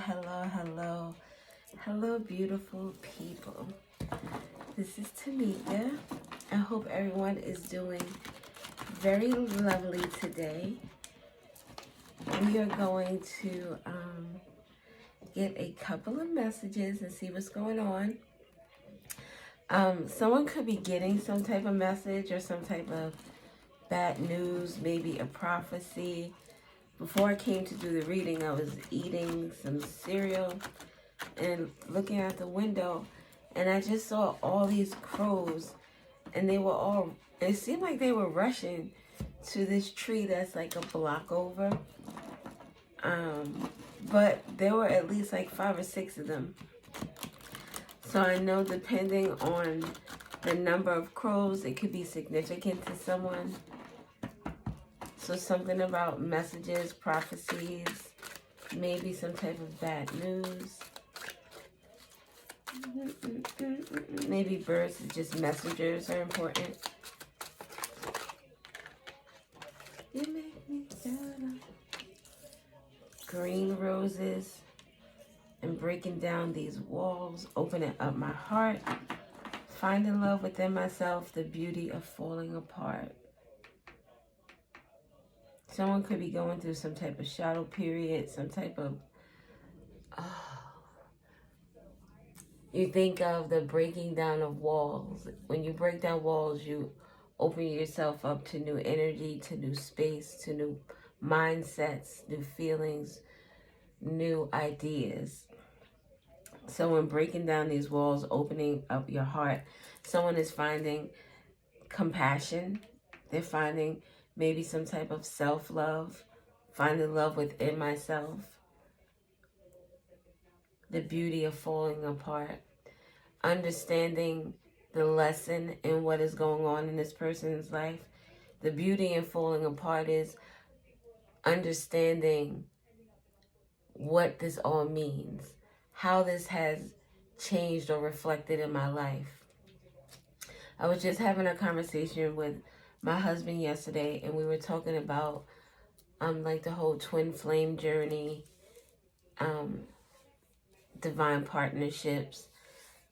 hello. Hello, beautiful people. This is Tamika. I hope everyone is doing very lovely today. We are going to get a couple of messages and see what's going on. Someone could be getting some type of message or some type of bad news, maybe a prophecy. Before I came to do the reading, I was eating some cereal and looking out the window, and I just saw all these crows, and it seemed like they were rushing to this tree that's like a block over. But there were at least like 5 or 6 of them. So I know depending on the number of crows, it could be significant to someone. So something about messages, prophecies, maybe some type of bad news. Maybe birds is just messengers are important. You make me better. Green roses and breaking down these walls, opening up my heart, finding love within myself, the beauty of falling apart. Someone could be going through some type of shadow period, some type of... You think of the breaking down of walls. When you break down walls, you open yourself up to new energy, to new space, to new mindsets, new feelings, new ideas. So when breaking down these walls, opening up your heart, someone is finding compassion. They're finding maybe some type of self-love, finding love within myself, the beauty of falling apart, understanding the lesson in what is going on in this person's life. The beauty in falling apart is understanding what this all means, how this has changed or reflected in my life. I was just having a conversation with my husband yesterday, and we were talking about like the whole twin flame journey, divine partnerships,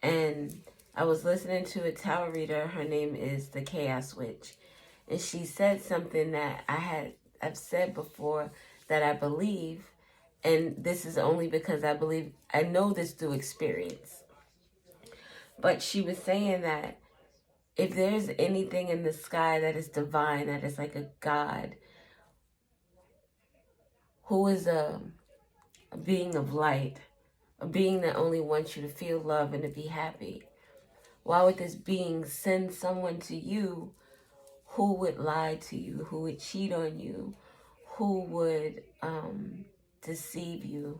and I was listening to a tarot reader. Her name is the Chaos Witch, and she said something that I've said before that I believe, and this is only because I know this through experience. But she was saying that if there's anything in the sky that is divine, that is like a God, who is a being of light, a being that only wants you to feel love and to be happy, why would this being send someone to you who would lie to you, who would cheat on you, who would deceive you,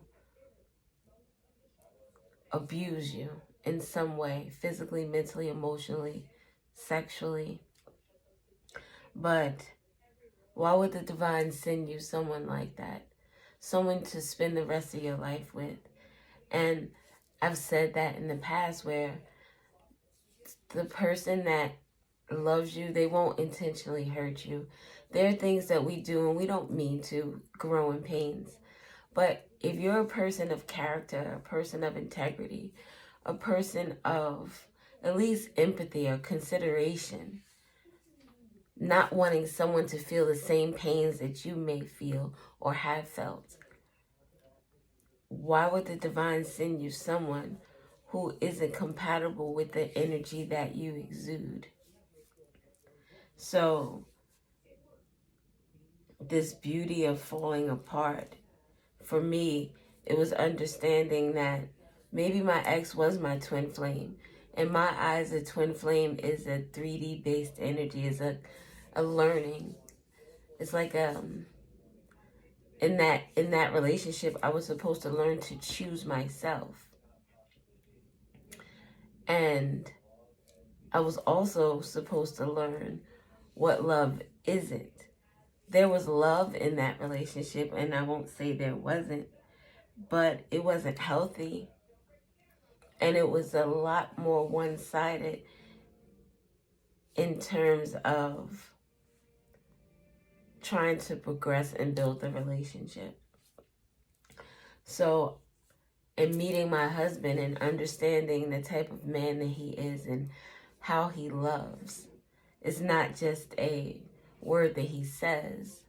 abuse you in some way, physically, mentally, emotionally, sexually? But why would the divine send you someone like that? Someone to spend the rest of your life with? And I've said that in the past, where the person that loves you, they won't intentionally hurt you. There are things that we do and we don't mean to, growing pains. But if you're a person of character, a person of integrity, a person of at least empathy or consideration, not wanting someone to feel the same pains that you may feel or have felt, why would the divine send you someone who isn't compatible with the energy that you exude? So this beauty of falling apart, for me, it was understanding that maybe my ex was my twin flame. In my eyes, a twin flame is a 3D based energy, is a learning. It's like in that relationship, I was supposed to learn to choose myself. And I was also supposed to learn what love isn't. There was love in that relationship, and I won't say there wasn't, but it wasn't healthy. And it was a lot more one-sided in terms of trying to progress and build the relationship. So and meeting my husband and understanding the type of man that he is and how he loves. It's not just a word that he says.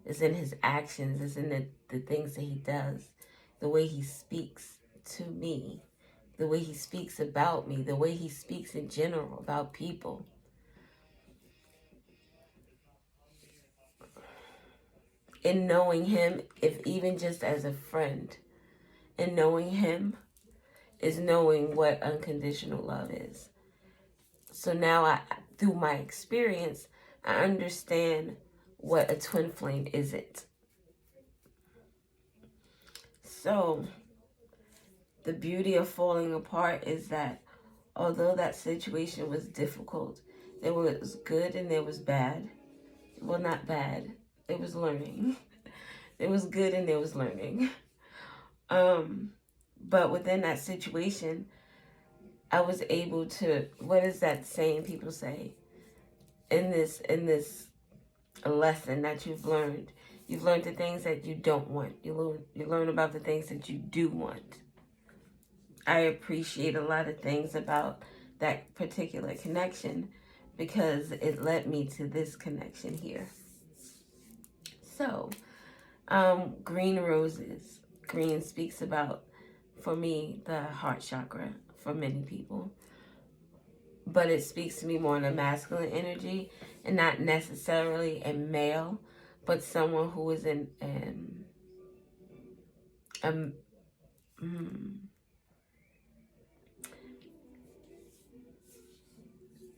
It's in his actions. It's in the things that he does. The way he speaks to me. The way he speaks about me. The way he speaks in general about people. In knowing him, if even just as a friend, and knowing him is knowing what unconditional love is. So now through my experience, I understand what a twin flame isn't. So the beauty of falling apart is that although that situation was difficult, there was good and there was bad. Well, not bad. There was learning. There was good and there was learning. But within that situation, I was able to, what is that saying people say? In this lesson that you've learned the things that you don't want. You learn about the things that you do want. I appreciate a lot of things about that particular connection because it led me to this connection here. So, green roses. Green speaks about, for me, the heart chakra for many people. But it speaks to me more in a masculine energy and not necessarily a male, but someone who is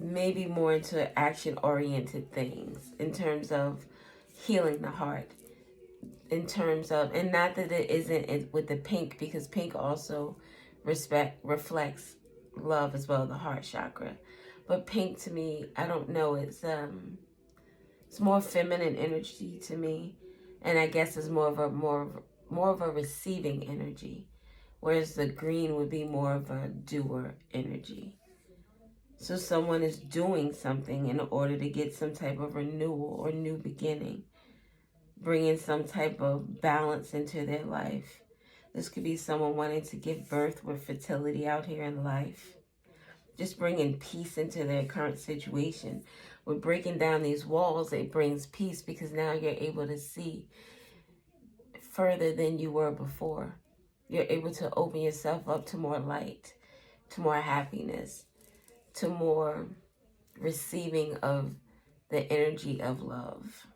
maybe more into action-oriented things in terms of healing the heart. In terms of, and not that it isn't with the pink, because pink also reflects love as well, the heart chakra. But pink to me, I don't know, it's more feminine energy to me, and I guess it's more of a receiving energy, whereas the green would be more of a doer energy. So someone is doing something in order to get some type of renewal or new beginning, bringing some type of balance into their life. This could be someone wanting to give birth with fertility out here in life. Just bringing peace into their current situation. With breaking down these walls, it brings peace because now you're able to see further than you were before. You're able to open yourself up to more light, to more happiness, to more receiving of the energy of love.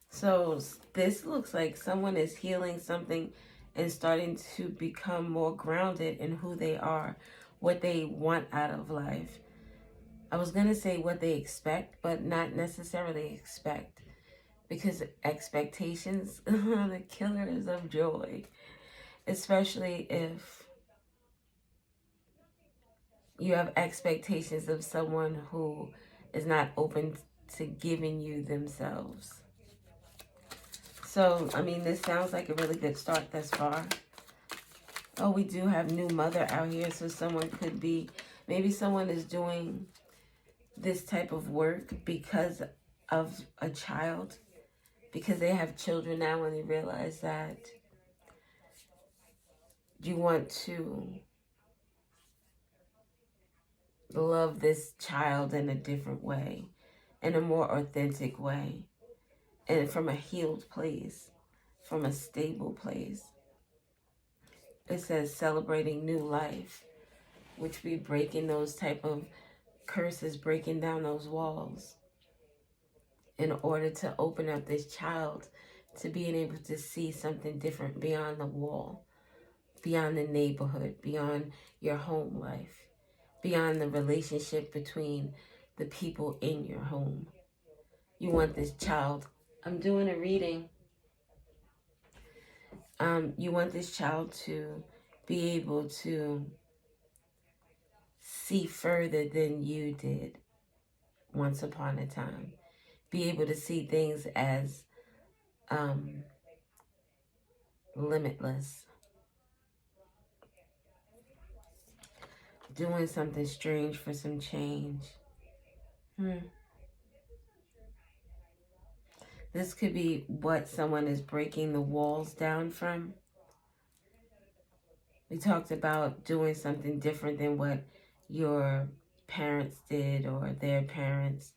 So this looks like someone is healing something and starting to become more grounded in who they are, what they want out of life. I was going to say what they expect, but not necessarily expect, because expectations are the killers of joy, especially if you have expectations of someone who is not open to giving you themselves. So, I mean, this sounds like a really good start thus far. Oh, we do have new mother out here, so someone could be, maybe someone is doing this type of work because of a child, because they have children now and they realize that you want to love this child in a different way, in a more authentic way, and from a healed place, from a stable place. It says celebrating new life, which be breaking those type of curses, breaking down those walls in order to open up this child to being able to see something different beyond the wall, beyond the neighborhood, beyond your home life, beyond the relationship between the people in your home. You want this child, I'm doing a reading, you want this child to be able to see further than you did once upon a time. Be able to see things as limitless. Doing something strange for some change. This could be what someone is breaking the walls down from. We talked about doing something different than what your parents did or their parents,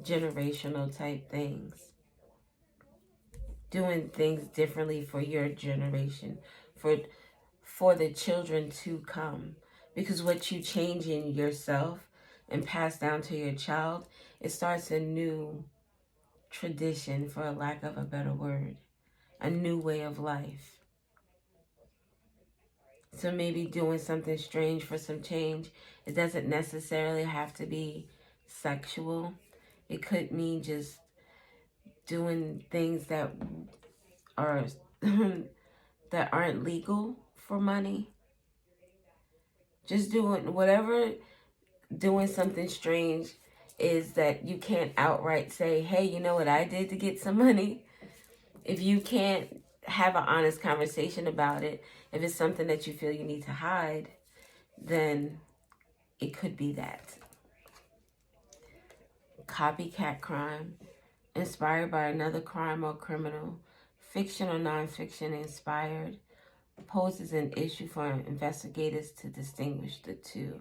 generational type things. Doing things differently for your generation, for the children to come. Because what you change in yourself and pass down to your child, it starts a new tradition, for a lack of a better word, a new way of life. So maybe doing something strange for some change. It doesn't necessarily have to be sexual. It could mean just doing things that are that aren't legal for money. Just doing whatever. Doing something strange is that you can't outright say, hey, you know what I did to get some money? If you can't have an honest conversation about it, if it's something that you feel you need to hide, then it could be that. Copycat crime, inspired by another crime or criminal, fiction or nonfiction inspired, poses an issue for investigators to distinguish the two.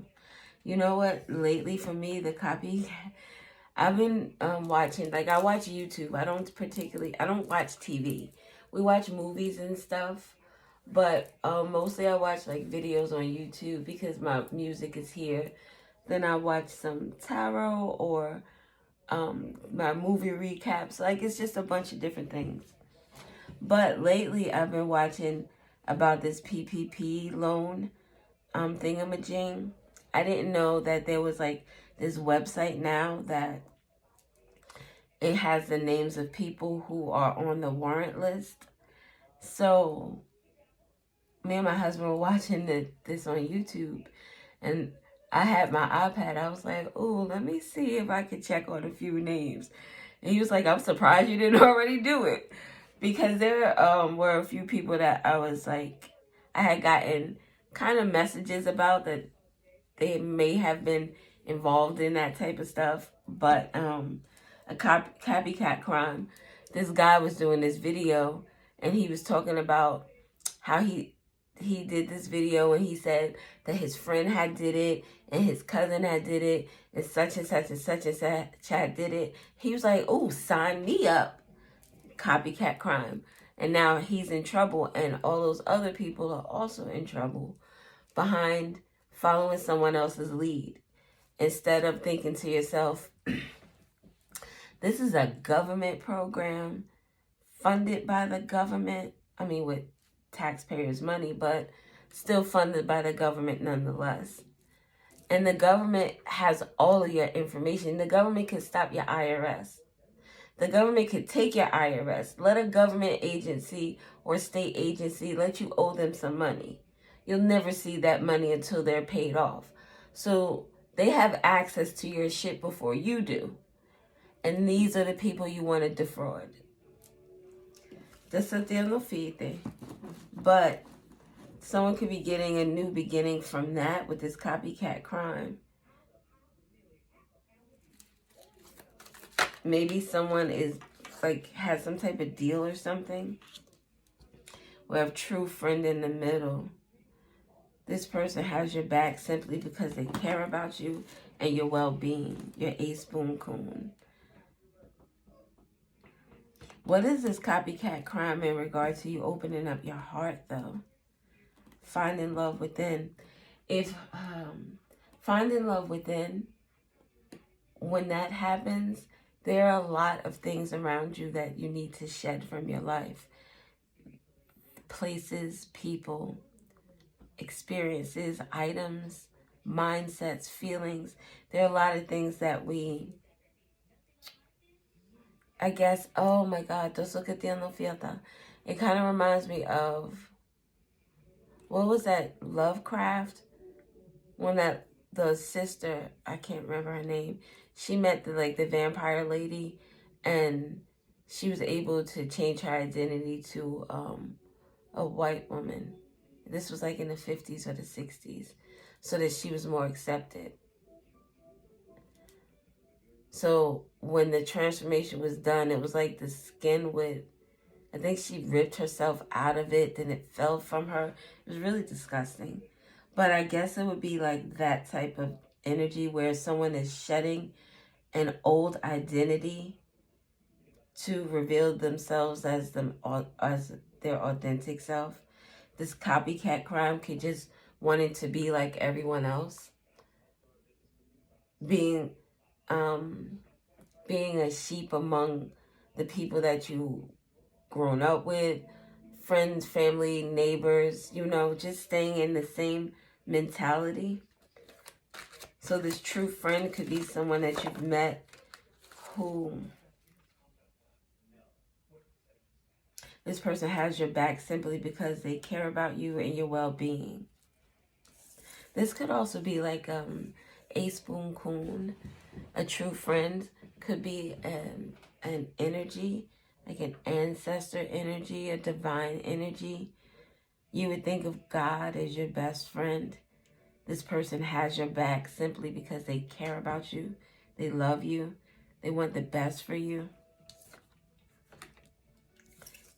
You know what? Lately, for me, the copy, I've been watching, like I watch YouTube. I don't watch TV. We watch movies and stuff, but mostly I watch like videos on YouTube because my music is here. Then I watch some tarot or my movie recaps. Like it's just a bunch of different things. But lately I've been watching about this PPP loan thingamajig. I didn't know that there was like this website now that it has the names of people who are on the warrant list. So me and my husband were watching this on YouTube, and I had my iPad. I was like, oh, let me see if I could check on a few names. And he was like, I'm surprised you didn't already do it. Because there were a few people that I was like, I had gotten kind of messages about that they may have been involved in that type of stuff. But a copycat crime, this guy was doing this video and he was talking about how he did this video and he said that his friend had did it and his cousin had did it and such and such and such and such had did it. He was like, oh, sign me up. Copycat crime. And now he's in trouble and all those other people are also in trouble behind following someone else's lead. Instead of thinking to yourself, this is a government program funded by the government. I mean, with taxpayers' money, but still funded by the government nonetheless. And the government has all of your information. The government can stop your IRS. The government could take your IRS. Let a government agency or state agency let you owe them some money. You'll never see that money until they're paid off. So they have access to your shit before you do. And these are the people you want to defraud. But someone could be getting a new beginning from that with this copycat crime. Maybe someone is like has some type of deal or something. We have true friend in the middle. This person has your back simply because they care about you and your well-being. Your ace boon coon. What is this copycat crime in regard to you opening up your heart, though? Finding love within. If finding love within, when that happens, there are a lot of things around you that you need to shed from your life. Places, people, experiences, items, mindsets, feelings. There are a lot of things that we, I guess, oh my God, it kind of reminds me of, what was that, Lovecraft? When the sister, I can't remember her name, she met the vampire lady and she was able to change her identity to a white woman. This was like in the 50s or the 60s, so that she was more accepted. So when the transformation was done, it was like the skin would I think she ripped herself out of it, then it fell from her. It was really disgusting. But I guess it would be like that type of energy where someone is shedding an old identity to reveal themselves as their authentic self. This copycat crime could just wanting to be like everyone else, being being a sheep among the people that you grown up with, friends, family, neighbors, you know, just staying in the same mentality. So this true friend could be someone that you've met who this person has your back simply because they care about you and your well-being. This could also be like a spoon coon. A true friend could be an energy, like an ancestor energy, a divine energy. You would think of God as your best friend. This person has your back simply because they care about you. They love you. They want the best for you.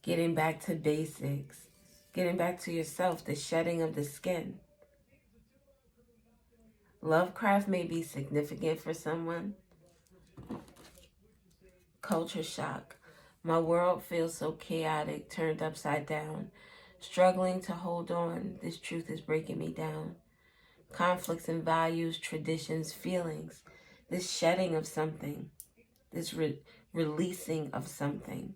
Getting back to basics. Getting back to yourself, the shedding of the skin. Lovecraft may be significant for someone. Culture shock. My world feels so chaotic, turned upside down. Struggling to hold on, this truth is breaking me down. Conflicts in values, traditions, feelings. This shedding of something. This releasing of something.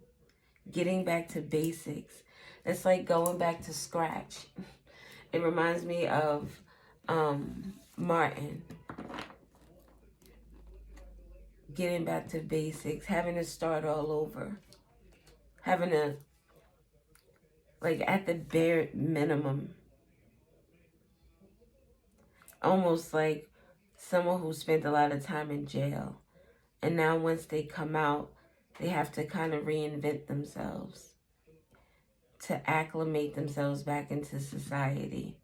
Getting back to basics. It's like going back to scratch. It reminds me of Martin. Getting back to basics, having to start all over, having to, like, at the bare minimum, almost like someone who spent a lot of time in jail, and now once they come out, they have to kind of reinvent themselves to acclimate themselves back into society.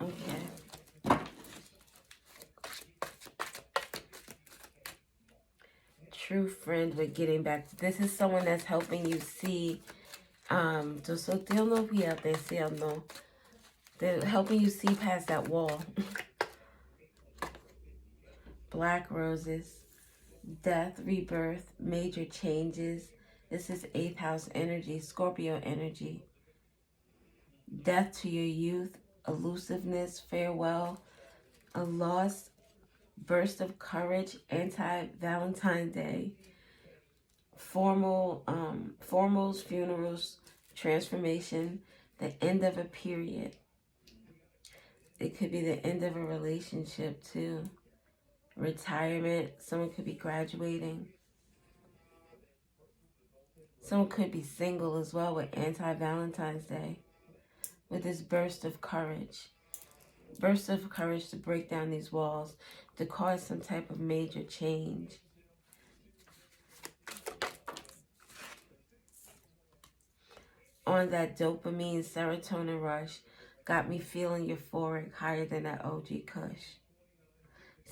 Okay. True friend with getting back. This is someone that's helping you see. They're helping you see past that wall. Black roses, death, rebirth, major changes. This is 8th house energy, Scorpio energy. Death to your youth, elusiveness, farewell, a loss, burst of courage, anti-Valentine's Day, formals, funerals, transformation, the end of a period. It could be the end of a relationship too. Retirement, someone could be graduating. Someone could be single as well with anti-Valentine's Day. With this burst of courage. Burst of courage to break down these walls, to cause some type of major change. On that dopamine, serotonin rush, got me feeling euphoric, higher than that OG Kush.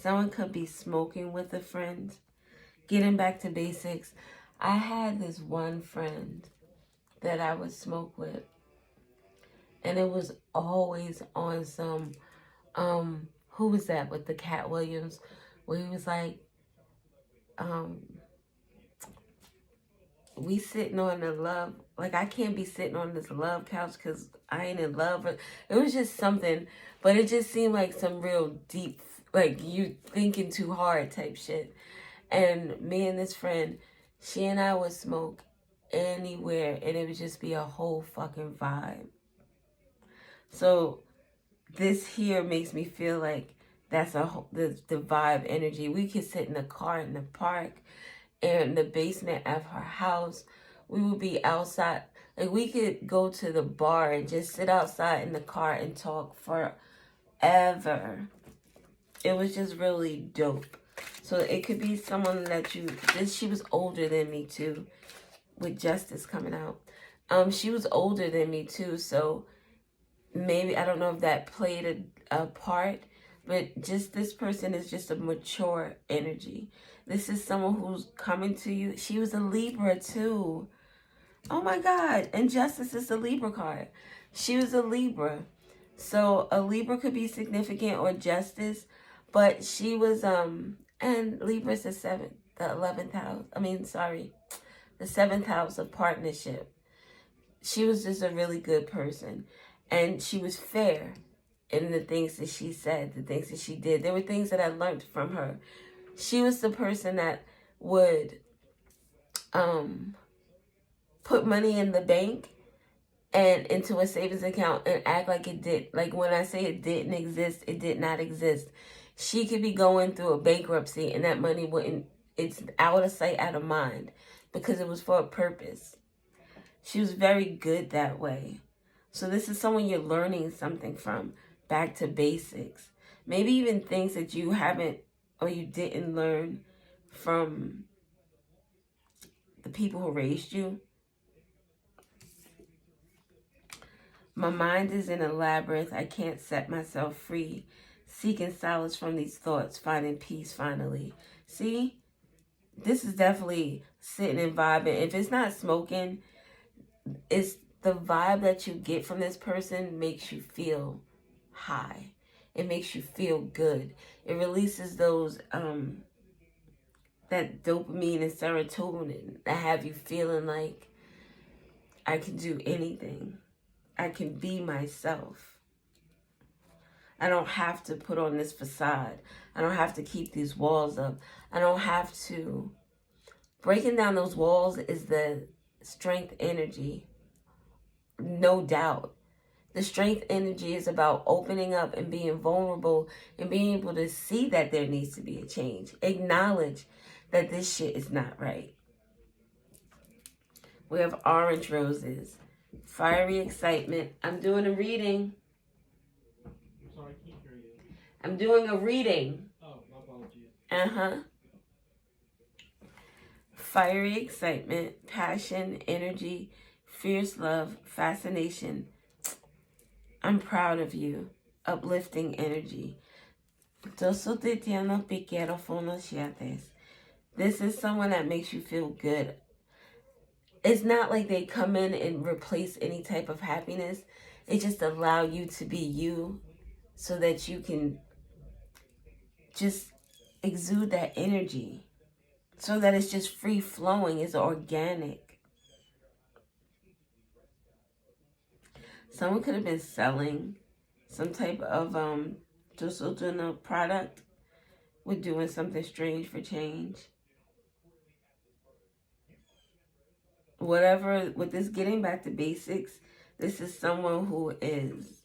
Someone could be smoking with a friend. Getting back to basics, I had this one friend that I would smoke with. And it was always on some, who was that with the Cat Williams? Where he was like, we sitting on the love, like I can't be sitting on this love couch because I ain't in love. It was just something, but it just seemed like some real deep, like you thinking too hard type shit. And me and this friend, she and I would smoke anywhere and it would just be a whole fucking vibe. So this here makes me feel like that's the vibe energy. We could sit in the car in the park, in the basement of her house. We would be outside. Like we could go to the bar and just sit outside in the car and talk forever. It was just really dope. So it could be someone that she was older than me too, with Justice coming out. She was older than me too, so maybe, I don't know if that played a part, But just this person is just a mature energy. This is someone who's coming to you. She was a Libra too. Oh my God. And Justice is the Libra card. She was a Libra. So a Libra could be significant or Justice. But she was, and Libra's the 11th house. The 7th house of partnership. She was just a really good person. And she was fair in the things that she said, the things that she did. There were things that I learned from her. She was the person that would put money in the bank and into a savings account and act like it did. Like when I say it didn't exist, it did not exist. She could be going through a bankruptcy and that money it's out of sight, out of mind, because it was for a purpose. She was very good that way. So this is someone you're learning something from. Back to basics. Maybe even things that you haven't or you didn't learn from the people who raised you. My mind is in a labyrinth. I can't set myself free. Seeking solace from these thoughts. Finding peace finally. See? This is definitely sitting and vibing. If it's not smoking, it's the vibe that you get from this person makes you feel high. It makes you feel good. It releases those that dopamine and serotonin that have you feeling like I can do anything. I can be myself. I don't have to put on this facade. I don't have to keep these walls up. I don't have to. Breaking down those walls is the strength energy. No doubt. The strength energy is about opening up and being vulnerable and being able to see that there needs to be a change. Acknowledge that this shit is not right. We have orange roses. Fiery excitement. I'm doing a reading. I'm sorry, I can't hear you. I'm doing a reading. Oh, my apologies. Fiery excitement, passion, energy, fierce love, fascination. I'm proud of you. Uplifting energy. This is someone that makes you feel good. It's not like they come in and replace any type of happiness. It just allow you to be you so that you can just exude that energy. So that it's just free flowing, it's organic. Someone could have been selling some type of product with doing something strange for change. Whatever, with this getting back to basics, this is someone who is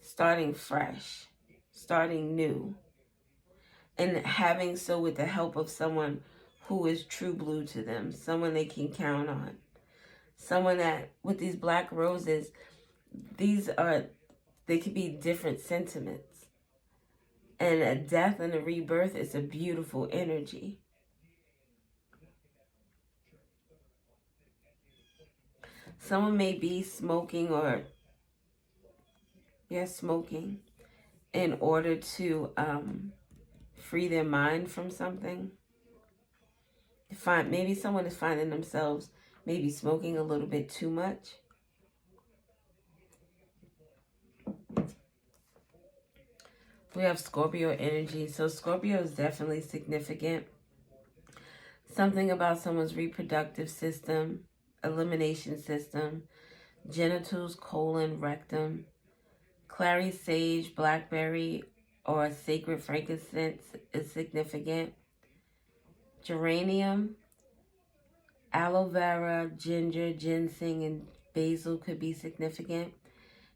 starting fresh, starting new, and having so with the help of someone who is true blue to them, someone they can count on. Someone that, with these black roses, they could be different sentiments. And a death and a rebirth is a beautiful energy. Someone may be smoking smoking in order to free their mind from something. Maybe someone is finding themselves maybe smoking a little bit too much. We have Scorpio energy. So Scorpio is definitely significant. Something about someone's reproductive system, elimination system, genitals, colon, rectum, clary sage, blackberry, or sacred frankincense is significant. Geranium, aloe vera, ginger, ginseng, and basil could be significant.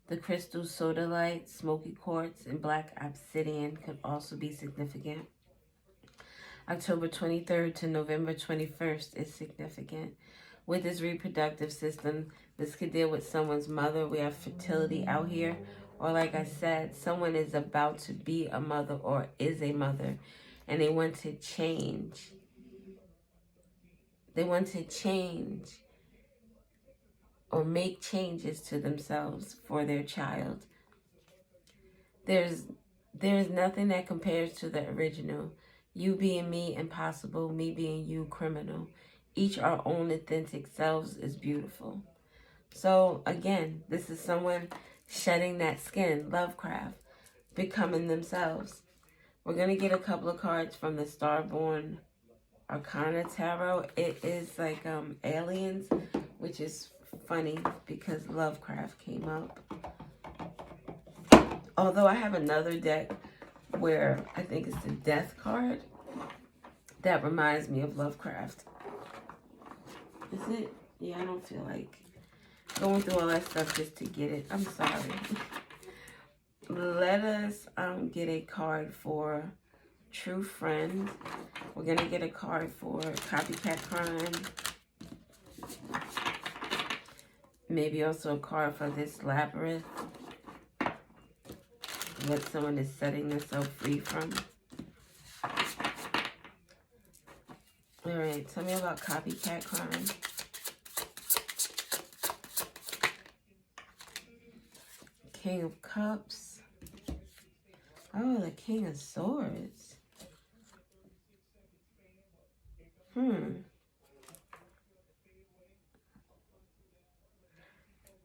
The crystal sodalite, smoky quartz, and black obsidian could also be significant. October 23rd to November 21st is significant. With this reproductive system, this could deal with someone's mother. We have fertility out here. Or like I said, someone is about to be a mother or is a mother. And they want to change. They want to change or make changes to themselves for their child. There's There is nothing that compares to the original. You being me, impossible. Me being you, criminal. Each our own authentic selves is beautiful. So again, this is someone shedding that skin, Lovecraft, becoming themselves. We're going to get a couple of cards from the Starborn Arcana Tarot. It is like aliens, which is funny because Lovecraft came up. Although I have another deck where I think it's the Death card that reminds me of Lovecraft. Is it? Yeah, I don't feel like going through all that stuff just to get it. I'm sorry. Let us get a card for True Friend. We're going to get a card for Copycat Crime. Maybe also a card for this Labyrinth. What someone is setting themselves free from. Alright, tell me about Copycat Crime. King of Cups. Oh, the King of Swords.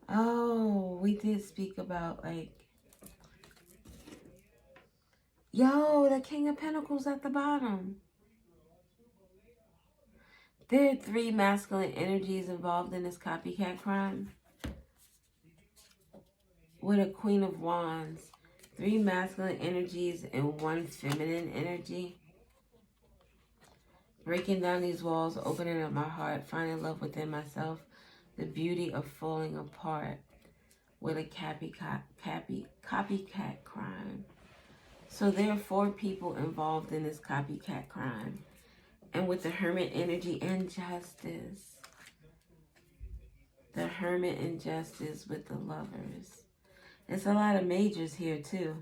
Oh, we did speak about, like... Yo, the King of Pentacles at the bottom. There are 3 masculine energies involved in this copycat crime. With a Queen of Wands. 3 masculine energies and 1 feminine energy. Breaking down these walls, opening up my heart, finding love within myself. The beauty of falling apart. With a copycat crime. So there are 4 people involved in this copycat crime. And with the Hermit energy and Justice. The Hermit and Justice with the Lovers. There's a lot of majors here too.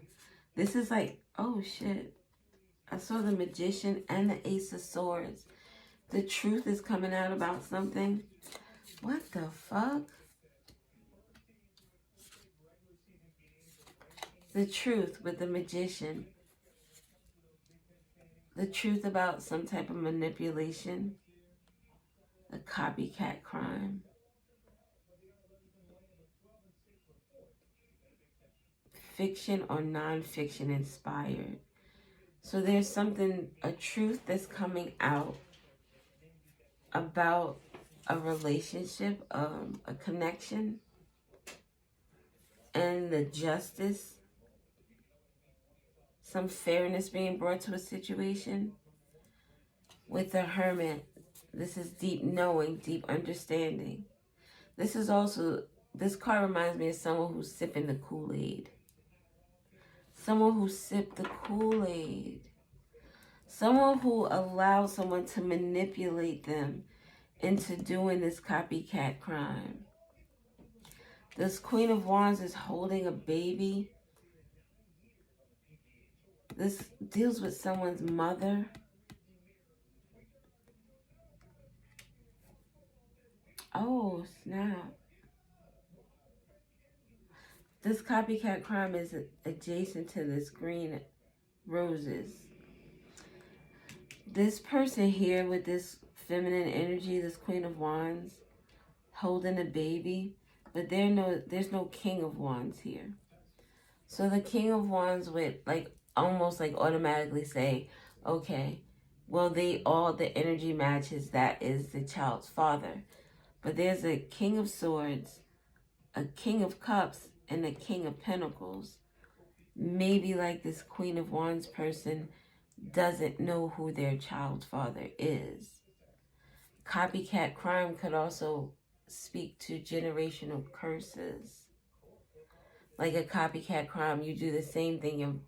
This is like, oh shit. I saw the Magician and the Ace of Swords. The truth is coming out about something. What the fuck? The truth with the Magician. The truth about some type of manipulation. A copycat crime. Fiction or non-fiction inspired. So there's something, a truth that's coming out about a relationship, a connection, and the justice. Some fairness being brought to a situation. With the Hermit, this is deep knowing, deep understanding. This is also, this card reminds me of someone who's sipping the Kool-Aid. Someone who sipped the Kool-Aid. Someone who allowed someone to manipulate them into doing this copycat crime. This Queen of Wands is holding a baby. This deals with someone's mother. Oh, snap. This copycat crime is adjacent to this green roses. This person here with this feminine energy, this Queen of Wands, holding a baby, but there's no King of Wands here. So the King of Wands would almost automatically say, okay, well the energy matches, that is the child's father. But there's a King of Swords, a King of Cups, and a King of Pentacles. Maybe like this Queen of Wands person doesn't know who their child's father is. Copycat crime could also speak to generational curses. Like a copycat crime, you do the same thing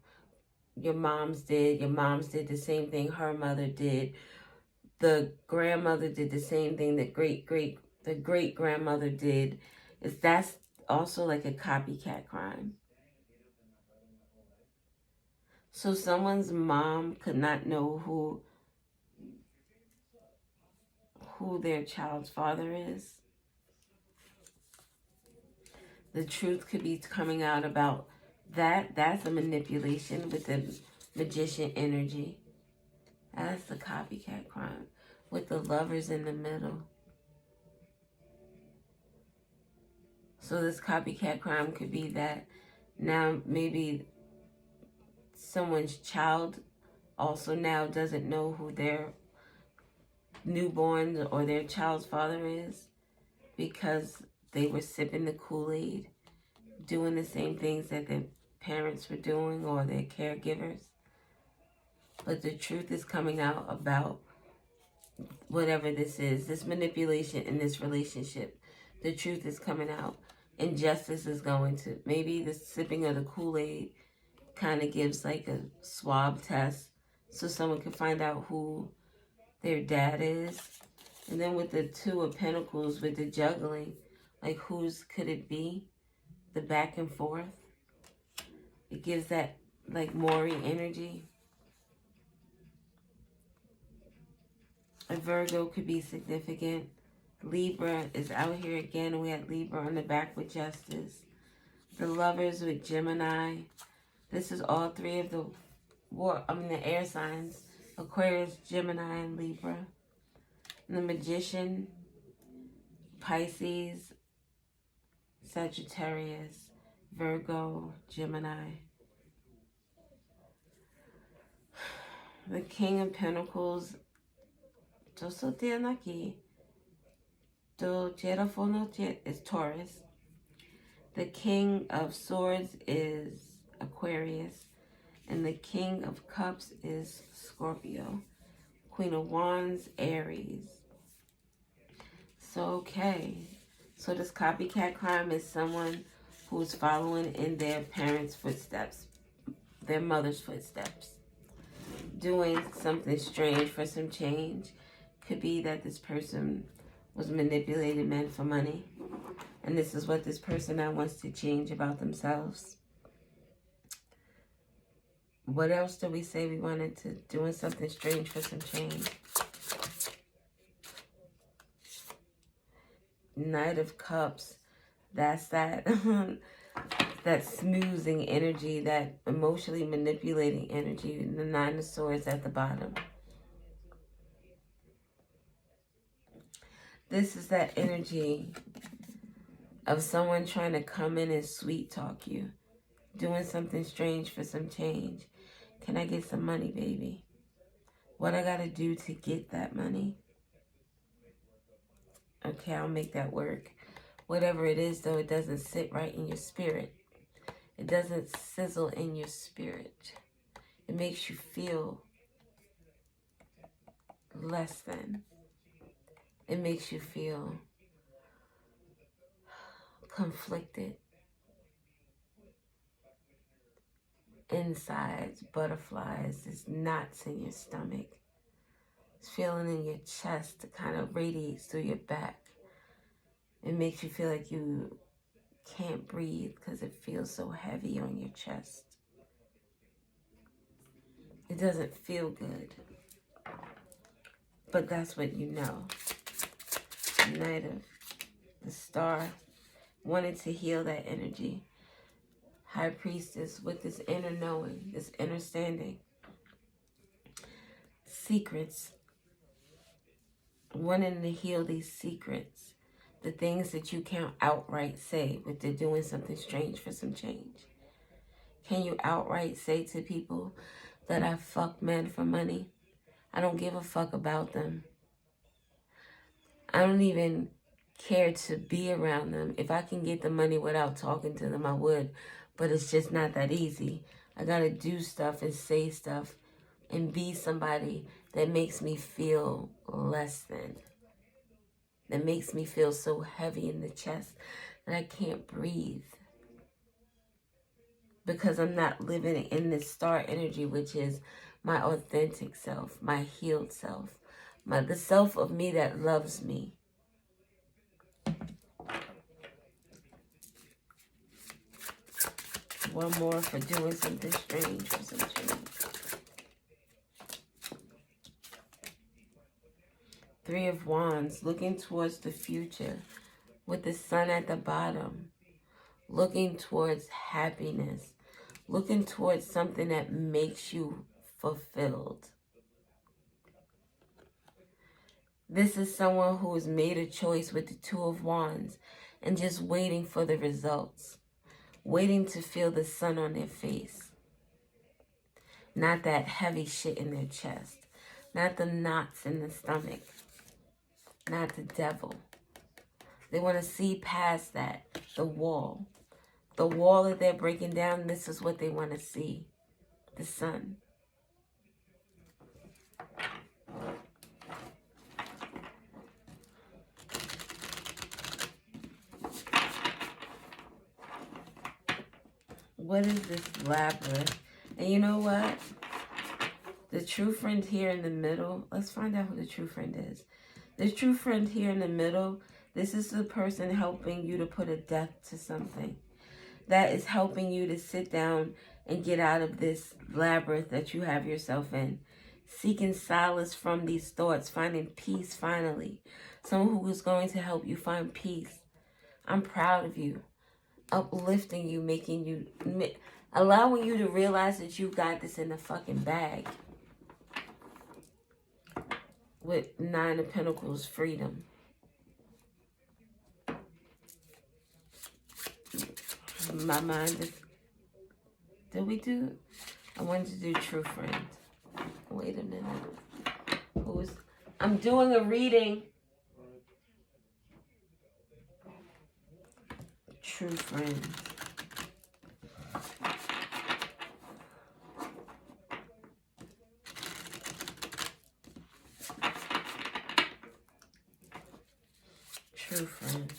your moms did. Your moms did the same thing her mother did. The grandmother did the same thing the great grandmother did. That's also like a copycat crime. So someone's mom could not know who their child's father is. The truth could be coming out about That's a manipulation with the magician energy. That's the copycat crime with the lovers in the middle. So this copycat crime could be that now maybe someone's child also now doesn't know who their newborn or their child's father is because they were sipping the Kool-Aid, doing the same things that their parents were doing or their caregivers. But the truth is coming out about whatever this is, this manipulation in this relationship. The truth is coming out. Injustice is going to, maybe the sipping of the Kool-Aid kind of gives like a swab test so someone can find out who their dad is. And then with the Two of Pentacles, with the juggling, like whose could it be? The back and forth. It gives that like Maury energy. A Virgo could be significant. Libra is out here again. We had Libra on the back with Justice. The Lovers with Gemini. This is all three of the the air signs. Aquarius, Gemini, and Libra. And the Magician, Pisces, Sagittarius, Virgo, Gemini. The King of Pentacles, is Taurus. The King of Swords is Aquarius. And the King of Cups is Scorpio. Queen of Wands, Aries. So, okay. So this copycat crime is someone who's following in their parents' footsteps, their mother's footsteps, doing something strange for some change. Could be that this person was manipulating men for money, and this is what this person now wants to change about themselves. What else do we say we wanted to doing something strange for some change? Knight of Cups. That's that that smoozing energy, that emotionally manipulating energy. And the Nine of Swords at the bottom. This is that energy of someone trying to come in and sweet talk you, doing something strange for some change. Can I get some money, baby? What I gotta do to get that money? Okay, I'll make that work. Whatever it is, though, it doesn't sit right in your spirit. It doesn't sizzle in your spirit. It makes you feel less than. It makes you feel conflicted. Insides, butterflies, there's knots in your stomach. It's feeling in your chest. It kind of radiates through your back. It makes you feel like you can't breathe because it feels so heavy on your chest. It doesn't feel good. But that's what you know. Knight of the Star wanted to heal that energy. High Priestess with this inner knowing, this understanding. Secrets. Wanting to heal these secrets. The things that you can't outright say with they're doing something strange for some change. Can you outright say to people that I fuck men for money? I don't give a fuck about them. I don't even care to be around them. If I can get the money without talking to them, I would. But it's just not that easy. I gotta do stuff and say stuff and be somebody that makes me feel less than. That makes me feel so heavy in the chest that I can't breathe. Because I'm not living in this star energy, which is my authentic self, my healed self, the self of me that loves me. One more for doing something strange for some change. Three of Wands, looking towards the future with the Sun at the bottom. Looking towards happiness. looking towards something that makes you fulfilled. This is someone who has made a choice with the Two of Wands and just waiting for the results, waiting to feel the sun on their face. Not that heavy shit in their chest, not the knots in the stomach, not the devil. They want to see past that, the wall. The wall that they're breaking down, this is what they want to see, the sun. What is this labyrinth? And you know what? The true friend here in the middle, let's find out who the true friend is. The true friend here in the middle, this is the person helping you to put a death to something. That is helping you to sit down and get out of this labyrinth that you have yourself in. Seeking solace from these thoughts, finding peace finally. Someone who is going to help you find peace. I'm proud of you. Uplifting you, making you, allowing you to realize that you got this in the fucking bag. With 9 of Pentacles, freedom. My mind is, did we do, I wanted to do true friend. Wait a minute. I'm doing a reading. True friend. True friend.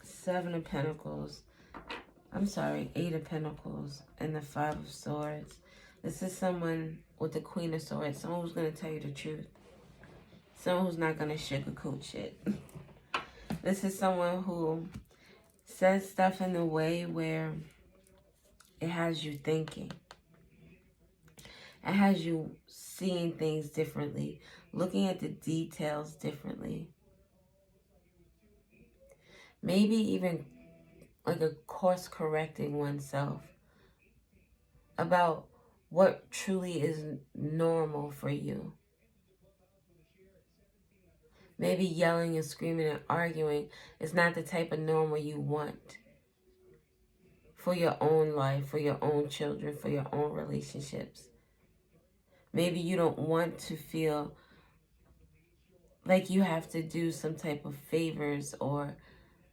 Seven of Pentacles. I'm sorry, 8 of Pentacles and the 5 of Swords. This is someone with the Queen of Swords. Someone who's going to tell you the truth. Someone who's not going to sugarcoat shit. This is someone who says stuff in a way where it has you thinking. It has you seeing things differently. Looking at the details differently. Maybe even like a course correcting oneself about what truly is normal for you. Maybe yelling and screaming and arguing is not the type of normal you want for your own life, for your own children, for your own relationships. Maybe you don't want to feel like you have to do some type of favors or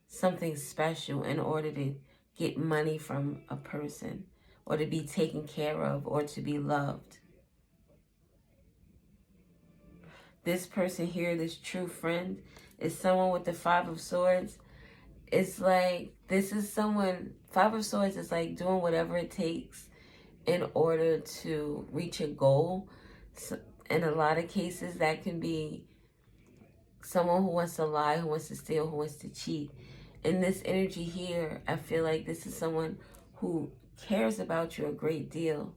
something special in order to get money from a person or to be taken care of or to be loved. This person here, this true friend, is someone with the 5 of Swords. It's like, this is someone, 5 of Swords is like doing whatever it takes in order to reach a goal. So in a lot of cases, that can be someone who wants to lie, who wants to steal, who wants to cheat. In this energy here, I feel like this is someone who cares about you a great deal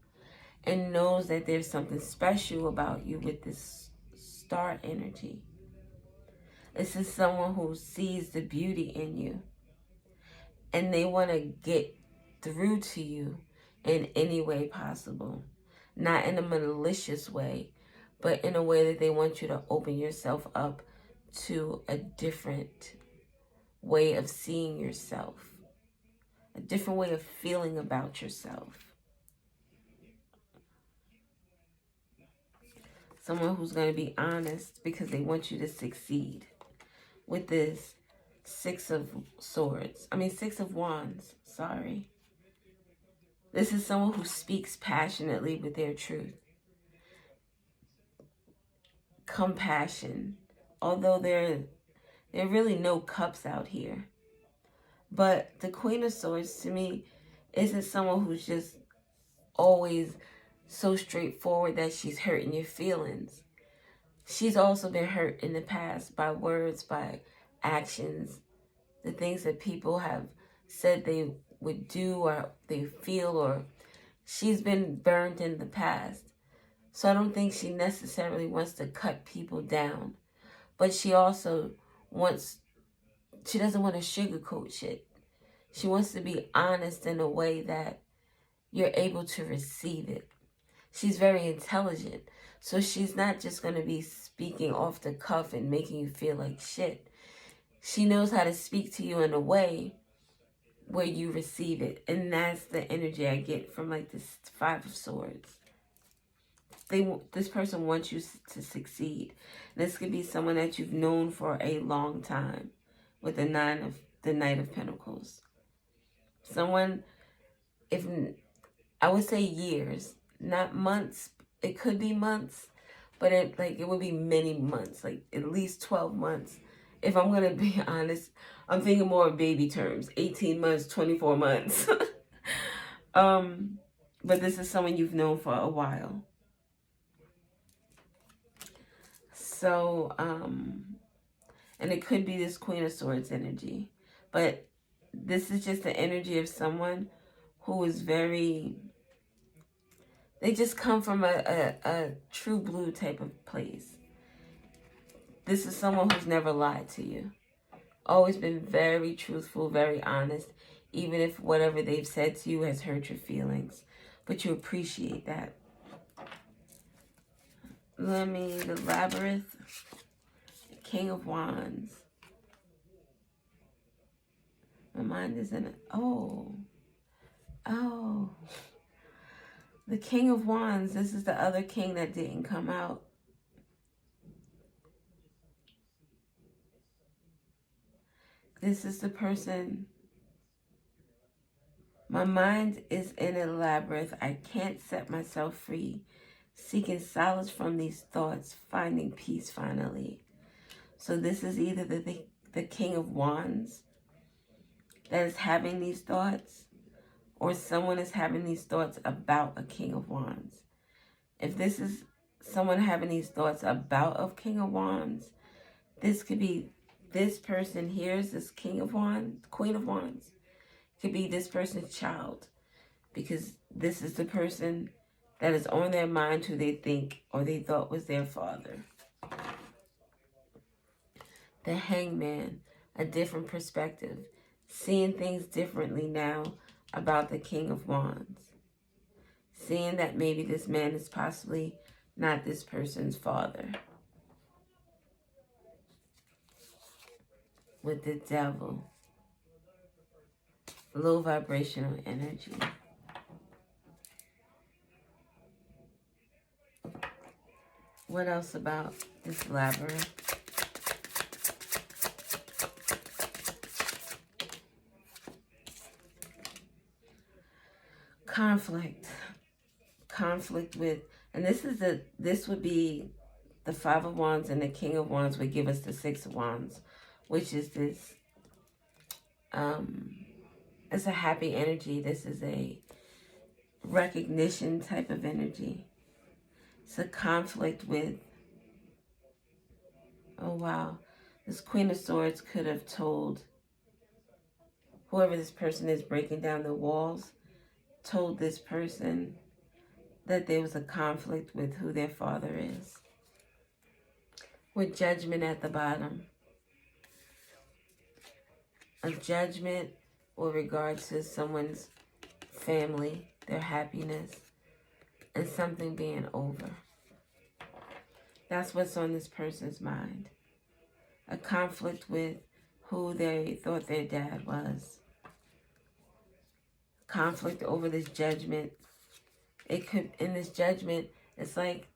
and knows that there's something special about you with this star energy. This is someone who sees the beauty in you and they want to get through to you in any way possible. Not in a malicious way, but in a way that they want you to open yourself up to a different way of seeing yourself, a different way of feeling about yourself. Someone who's going to be honest because they want you to succeed. With this 6 of Wands, sorry. This is someone who speaks passionately with their truth. Compassion. Although there are really no cups out here. But the Queen of Swords, to me, isn't someone who's just always so straightforward that she's hurting your feelings. She's also been hurt in the past by words, by actions, the things that people have said they would do or they feel, or she's been burned in the past. So I don't think she necessarily wants to cut people down. But she also she doesn't want to sugarcoat shit. She wants to be honest in a way that you're able to receive it. She's very intelligent. So she's not just going to be speaking off the cuff and making you feel like shit. She knows how to speak to you in a way where you receive it. And that's the energy I get from like this Five of Swords. This person wants you to succeed. This could be someone that you've known for a long time with the Knight of Pentacles. Someone, if I would say years, not months. It could be months, but it would be many months, like at least 12 months. If I'm going to be honest, I'm thinking more of baby terms, 18 months, 24 months. But this is someone you've known for a while. So, and it could be this Queen of Swords energy, but this is just the energy of someone who is very, they just come from a true blue type of place. This is someone who's never lied to you. Always been very truthful, very honest, even if whatever they've said to you has hurt your feelings. But you appreciate that. The Labyrinth, King of Wands. My mind is in it. Oh. The King of Wands, this is the other king that didn't come out. This is the person. My mind is in a labyrinth. I can't set myself free. Seeking solace from these thoughts. Finding peace finally. So this is either the King of Wands that is having these thoughts, or someone is having these thoughts about a King of Wands. If this is someone having these thoughts about a King of Wands, this could be this person here is this King of Wands, Queen of Wands. It could be this person's child, because this is the person that is on their mind who they think or they thought was their father. The Hangman, a different perspective. Seeing things differently now about the King of Wands. Seeing that maybe this man is possibly not this person's father. With the Devil. Low vibrational energy. What else about this labyrinth? Conflict with, and this would be the Five of Wands, and the King of Wands would give us the Six of Wands, which is this, it's a happy energy. This is a recognition type of energy. It's a conflict with, oh wow, this Queen of Swords could have told whoever this person is breaking down the walls, told this person that there was a conflict with who their father is. With Judgment at the bottom. A judgment with regard to someone's family, their happiness, and something being over. That's what's on this person's mind. A conflict with who they thought their dad was. Conflict over this judgment. It could, in this judgment, it's like,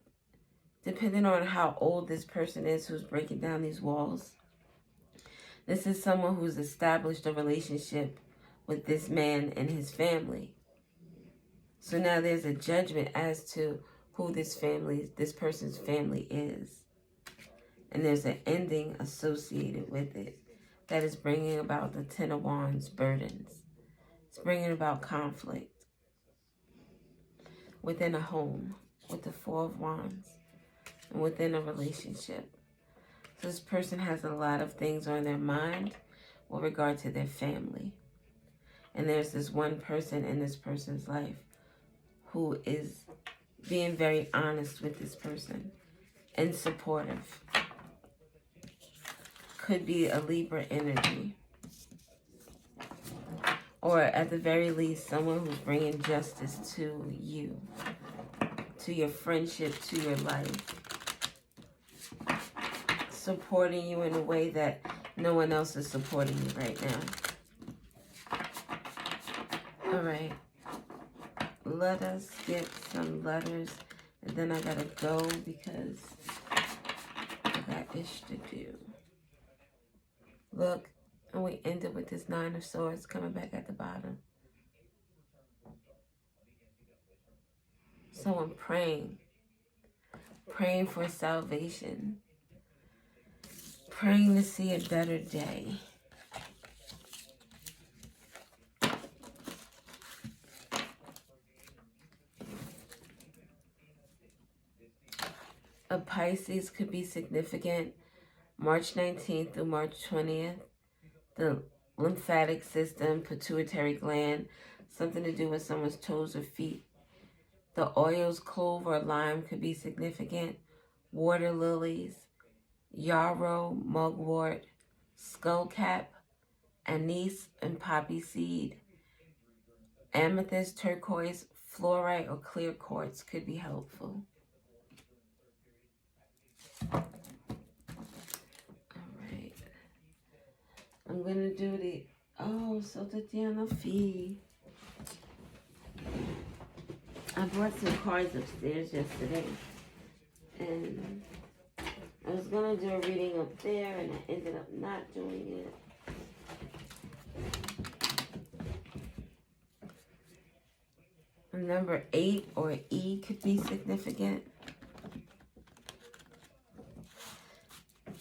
depending on how old this person is who's breaking down these walls. This is someone who's established a relationship with this man and his family. So now there's a judgment as to who this person's family is. And there's an ending associated with it that is bringing about the Ten of Wands burdens. It's bringing about conflict within a home with the Four of Wands and within a relationship. So this person has a lot of things on their mind with regard to their family. And there's this one person in this person's life who is being very honest with this person and supportive. Could be a Libra energy. Or at the very least, someone who's bringing justice to you, to your friendship, to your life. Supporting you in a way that no one else is supporting you right now. All right. Let us get some letters. And then I gotta go because I got ish to do. Look, and we ended with this Nine of Swords coming back at the bottom. Someone praying. Praying for salvation. Praying to see a better day. A Pisces could be significant. March 19th through March 20th. The lymphatic system, pituitary gland, something to do with someone's toes or feet. The oils, clove or lime could be significant. Water lilies, yarrow, mugwort, skullcap, anise and poppy seed. Amethyst, turquoise, fluorite or clear quartz could be helpful. Alright. I'm going to do the... Oh, so Tatiana Fee. I brought some cards upstairs yesterday. And I was going to do a reading up there and I ended up not doing it. Number 8 or E could be significant.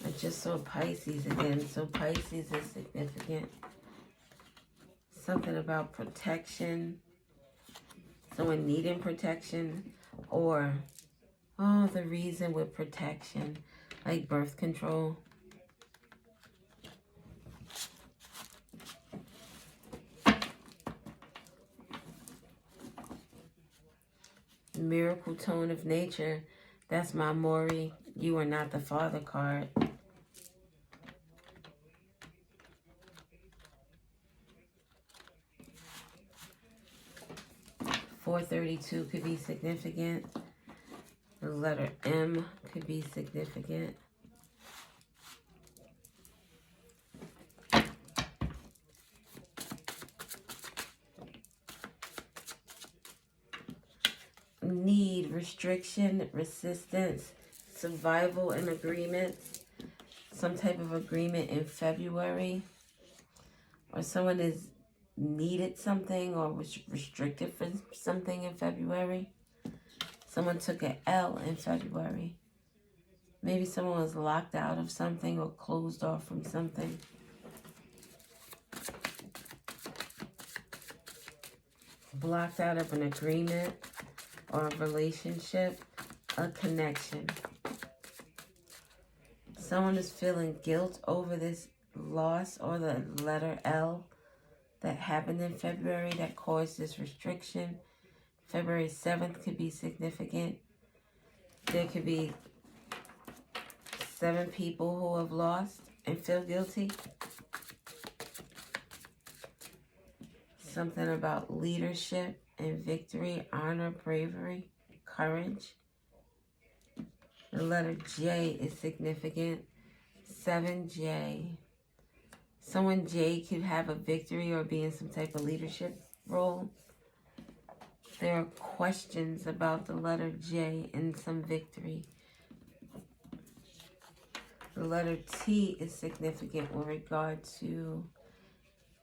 I just saw Pisces again, so Pisces is significant. Something about protection, someone needing protection, or, oh, the reason with protection, like birth control. Miracle tone of nature, that's my Maury. You are not the father card. .432 could be significant. The letter M could be significant. Need, restriction, resistance, survival and agreements. Some type of agreement in February. Or someone is needed something or was restricted for something in February. Someone took an L in February. Maybe someone was locked out of something or closed off from something. Blocked out of an agreement or a relationship, a connection. Someone is feeling guilt over this loss or the letter L that happened in February that caused this restriction. February 7th could be significant. There could be 7 people who have lost and feel guilty. Something about leadership and victory, honor, bravery, courage. The letter J is significant. 7J. Someone J could have a victory or be in some type of leadership role. There are questions about the letter J and some victory. The letter T is significant with regard to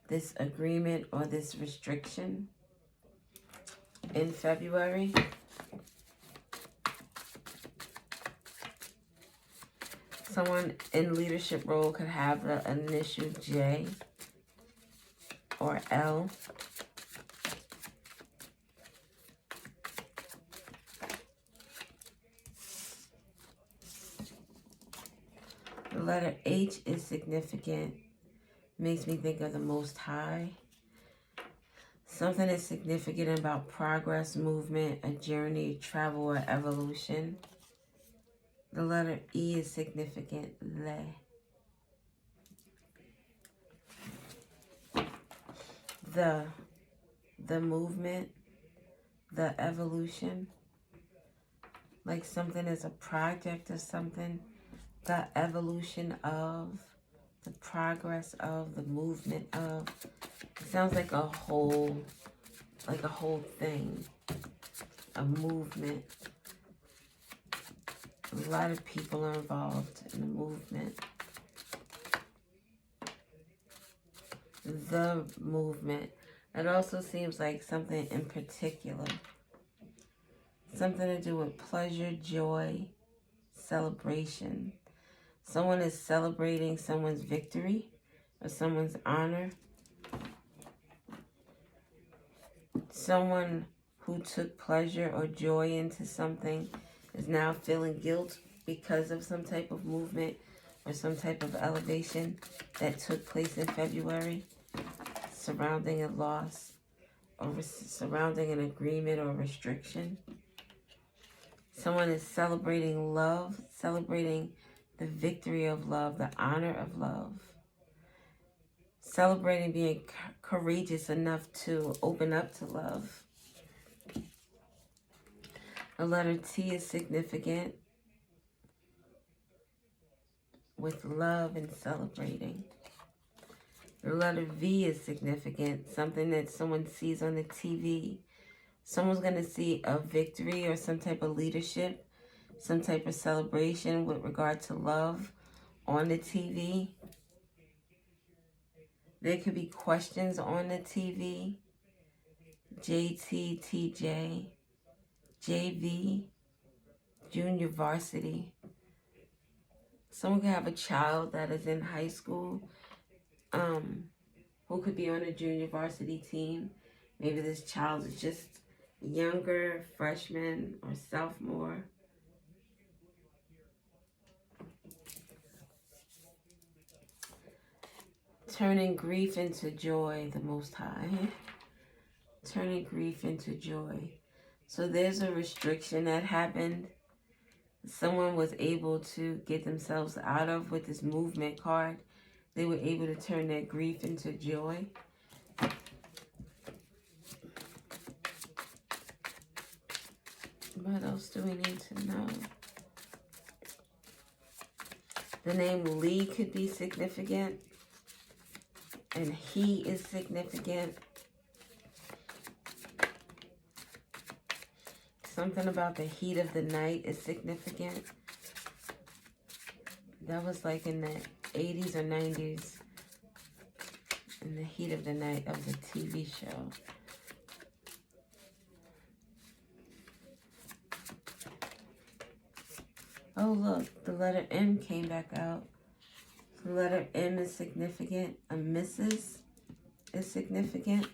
this agreement or this restriction in February. Someone in leadership role could have the initial J or L. The letter H is significant. Makes me think of the Most High. Something is significant about progress, movement, a journey, travel, or evolution. The letter E is significant. The movement, the evolution, like something is a project or something. The evolution of, the progress of, the movement of. It sounds like a whole thing, a movement. A lot of people are involved in the movement. The movement. It also seems like something in particular. Something to do with pleasure, joy, celebration. Someone is celebrating someone's victory or someone's honor. Someone who took pleasure or joy into something is now feeling guilt because of some type of movement or some type of elevation that took place in February surrounding a loss or surrounding an agreement or restriction. Someone is celebrating love, celebrating the victory of love, the honor of love. Celebrating being courageous enough to open up to love. The letter T is significant with love and celebrating. The letter V is significant, something that someone sees on the TV. Someone's going to see a victory or some type of leadership, some type of celebration with regard to love on the TV. There could be questions on the TV. JT, TJ, JV, junior varsity. Someone could have a child that is in high school who could be on a junior varsity team. Maybe this child is just younger, freshman or sophomore. Turning grief into joy, the Most High. Turning grief into joy. So there's a restriction that happened. Someone was able to get themselves out of with this movement card. They were able to turn their grief into joy. What else do we need to know? The name Lee could be significant. And he is significant. Something about the heat of the night is significant. That was like in the 80s or 90s. In the heat of the night of the TV show. Oh, look, the letter M came back out. The letter M is significant. A Mrs. is significant.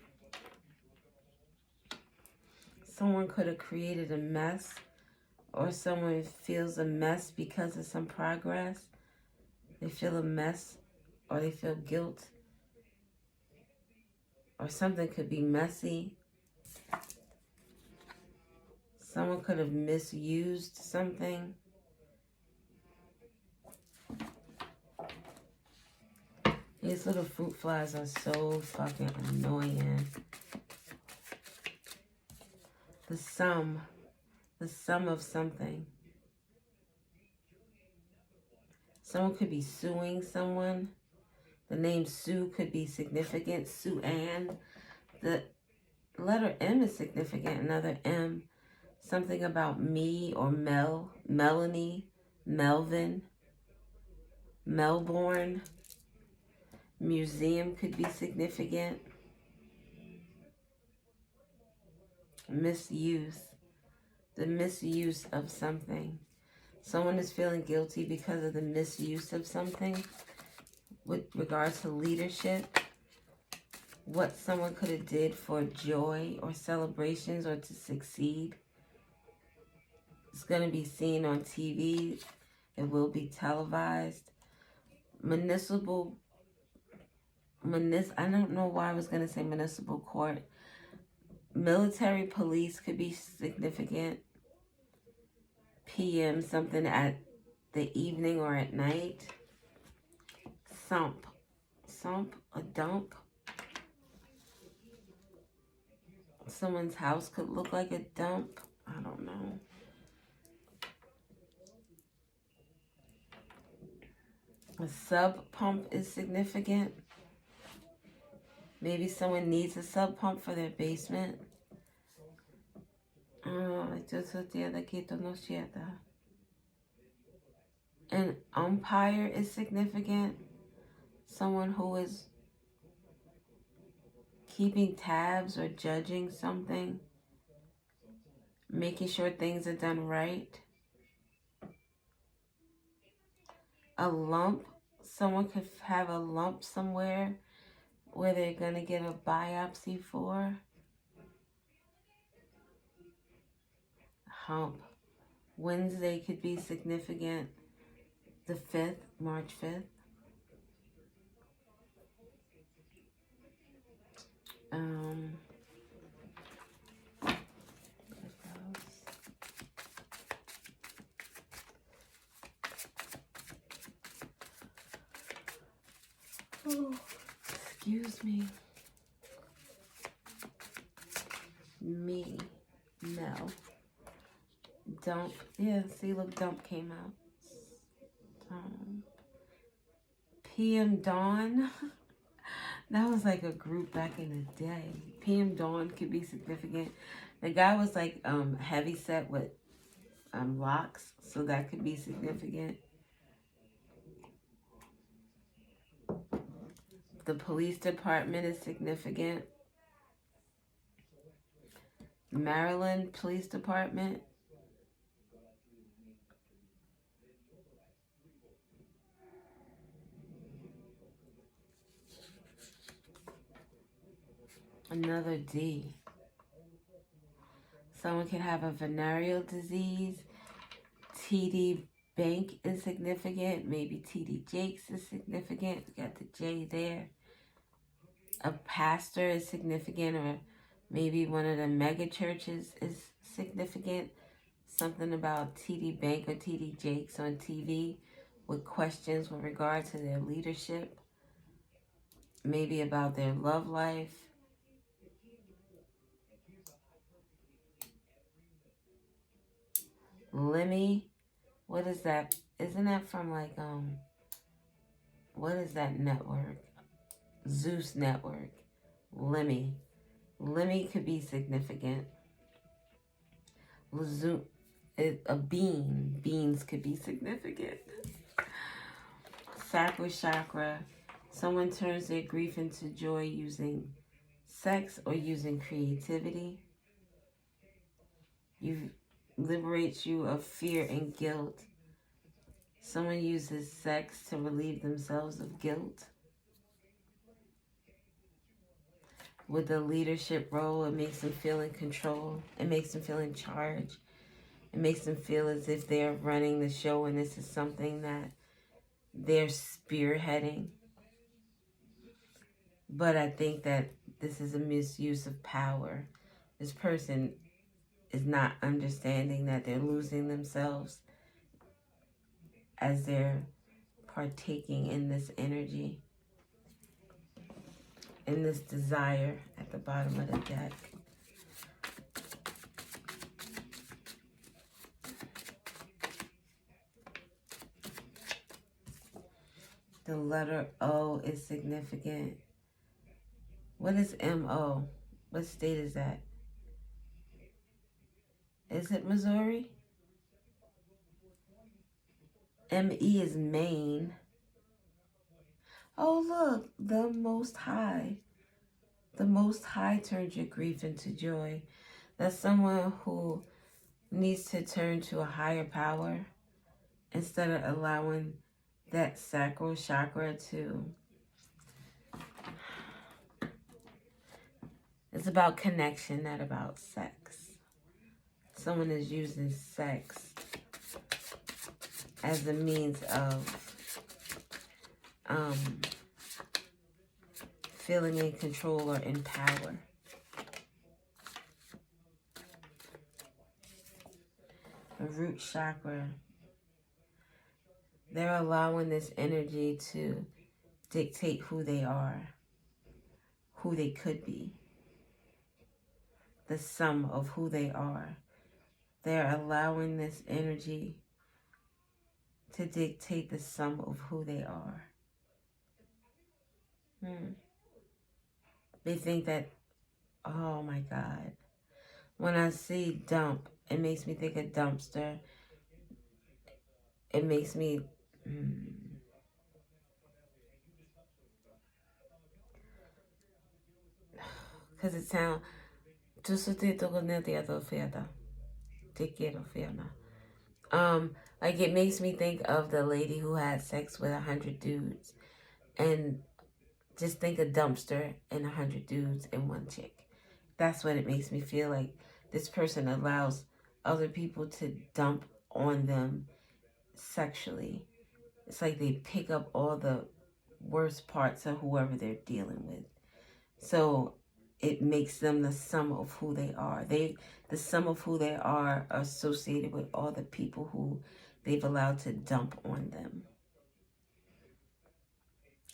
Someone could have created a mess, or someone feels a mess because of some progress. They feel a mess, or they feel guilt, or something could be messy. Someone could have misused something. These little fruit flies are so fucking annoying. The sum of something. Someone could be suing someone. The name Sue could be significant. Sue Ann. The letter M is significant. Another M. Something about me or Mel. Melanie. Melvin. Melbourne. Museum could be significant. Misuse. The misuse of something. Someone is feeling guilty because of the misuse of something with regards to leadership. What someone could have did for joy or celebrations or to succeed. It's going to be seen on TV. It will be televised. I don't know why I was going to say municipal court. Military police could be significant. PM, something at the evening or at night. Sump, a dump. Someone's house could look like a dump. I don't know. A sub pump is significant. Maybe someone needs a sub pump for their basement. An umpire is significant. Someone who is keeping tabs or judging something, making sure things are done right. A lump, someone could have a lump somewhere where they're going to get a biopsy for. Hump, Wednesday could be significant. The 5th, March 5th. Oh, excuse me. No. Dump. Yeah, see, look, dump came out. PM Dawn. That was like a group back in the day. PM Dawn could be significant. The guy was like heavy set with locks, so that could be significant. The police department is significant. Maryland Police Department. Another D. Someone can have a venereal disease. TD Bank is significant. Maybe TD Jakes is significant. We got the J there. A pastor is significant, or maybe one of the mega churches is significant. Something about TD Bank or TD Jakes on TV with questions with regard to their leadership. Maybe about their love life. Lemmy, what is that? Isn't that from like, what is that network? Zeus Network. Lemmy. Lemmy could be significant. A bean. Beans could be significant. Sacral chakra. Someone turns their grief into joy using sex or using creativity. Liberates you of fear and guilt. Someone uses sex to relieve themselves of guilt. With the leadership role, it makes them feel in control. It makes them feel in charge. It makes them feel as if they're running the show and this is something that they're spearheading. But I think that this is a misuse of power. This person is not understanding that they're losing themselves as they're partaking in this energy, in this desire at the bottom of the deck. The letter O is significant. What is M-O? What state is that? Is it Missouri? M-E is Maine. Oh, look, the Most High. The Most High turns your grief into joy. That's someone who needs to turn to a higher power instead of allowing that sacral chakra to... It's about connection, not about sex. Someone is using sex as a means of feeling in control or in power. the root chakra. They're allowing this energy to dictate who they are, who they could be, the sum of who they are. They're allowing this energy to dictate the sum of who they are. They think that, oh my God. When I see dump, it makes me think of dumpster. It makes me... Because it sounds... Like it makes me think of the lady who had sex with 100 dudes. And just think of dumpster and 100 dudes and one chick. That's what it makes me feel like. This person allows other people to dump on them sexually. It's like they pick up all the worst parts of whoever they're dealing with. So it makes them the sum of who they are. The sum of who they are associated with all the people who they've allowed to dump on them.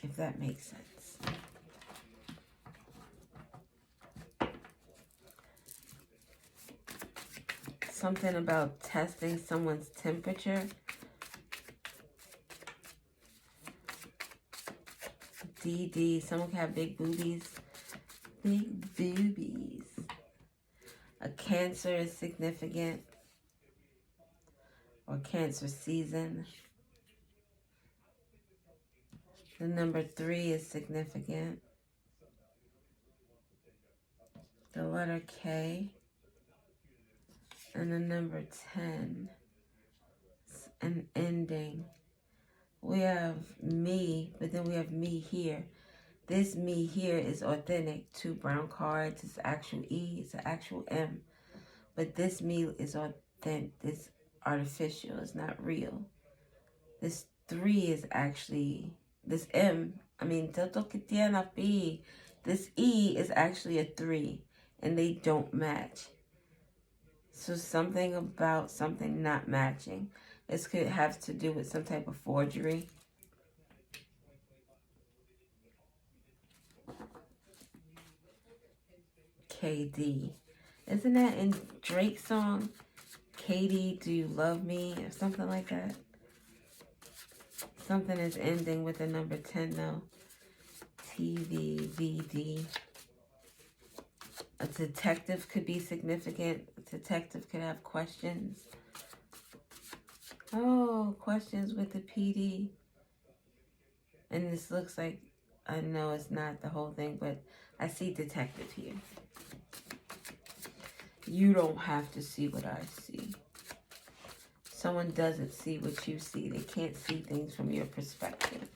If that makes sense. Something about testing someone's temperature. DD, someone can have big boobies. Big boobies. A Cancer is significant. Or Cancer season. The number 3 is significant. The letter K. And the number 10, an ending. We have me, but then we have me here. This me here is authentic. 2 brown cards. It's actual E. It's an actual M. But this me is authentic. It's artificial. It's not real. This 3 is actually, this M, this E is actually a 3. And they don't match. So something about something not matching. This could have to do with some type of forgery. KD. Isn't that in Drake's song? Katie, do you love me? Or something like that. Something is ending with the number 10 though. TVVD. A detective could be significant. A detective could have questions. Oh, questions with the PD. And this looks like, I know it's not the whole thing, but I see detective here. You don't have to see what I see. Someone doesn't see what you see. They can't see things from your perspective.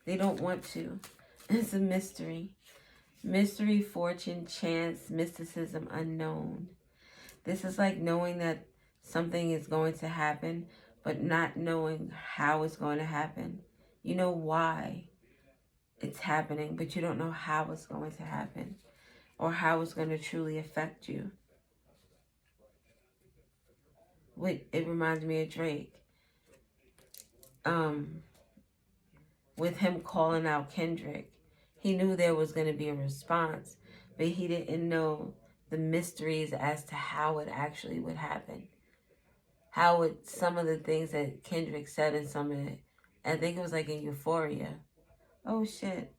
They don't want to. It's a mystery. Mystery, fortune, chance, mysticism, unknown. This is like knowing that something is going to happen, but not knowing how it's going to happen. You know why it's happening, but you don't know how it's going to happen or how it's going to truly affect you. It reminds me of Drake. With him calling out Kendrick. He knew there was going to be a response, but he didn't know the mysteries as to how it actually would happen. How would some of the things that Kendrick said in some of it, I think it was like in Euphoria. Oh shit.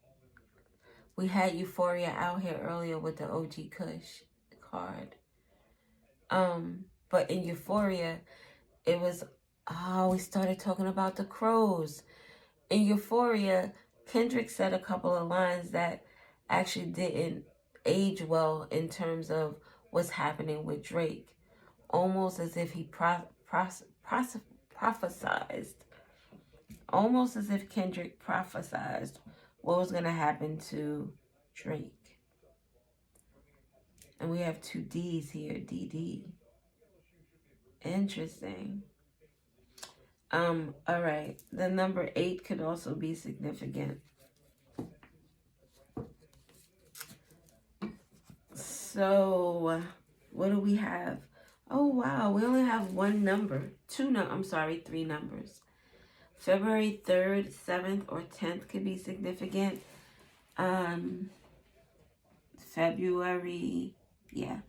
We had Euphoria out here earlier with the OG Kush card. But in Euphoria, it was, we started talking about the crows. In Euphoria, Kendrick said a couple of lines that actually didn't age well in terms of what's happening with Drake. Almost as if he prophesized. Almost as if Kendrick prophesized what was going to happen to Drake. And we have 2 D's here, DD. Interesting. All right. The number 8 could also be significant. So, what do we have? Oh wow, we only have one number. Three numbers. February 3rd, 7th, or 10th could be significant. February, yeah.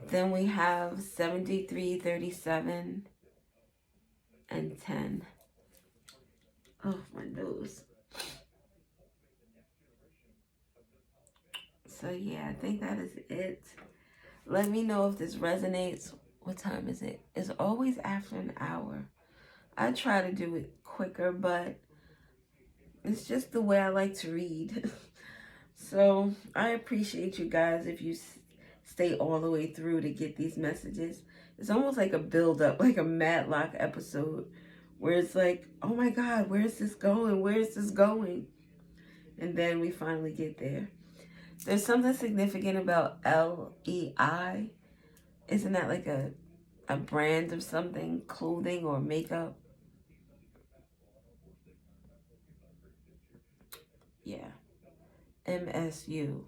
Then we have 73, 37, and 10. Oh, my nose. So yeah, I think that is it. Let me know if this resonates. What time is it? It's always after an hour. I try to do it quicker, but it's just the way I like to read. So I appreciate you guys if you stay all the way through to get these messages. It's almost like a build-up, like a Matlock episode, where it's like, oh my God, where's this going? Where's this going? And then we finally get there. There's something significant about LEI. Isn't that like a brand of something, clothing or makeup? Yeah. MSU.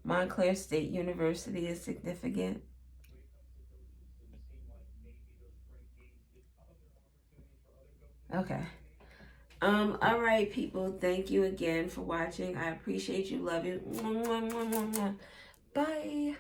Montclair State University is significant. Okay. All right, people. Thank you again for watching. I appreciate you. Love you. Bye.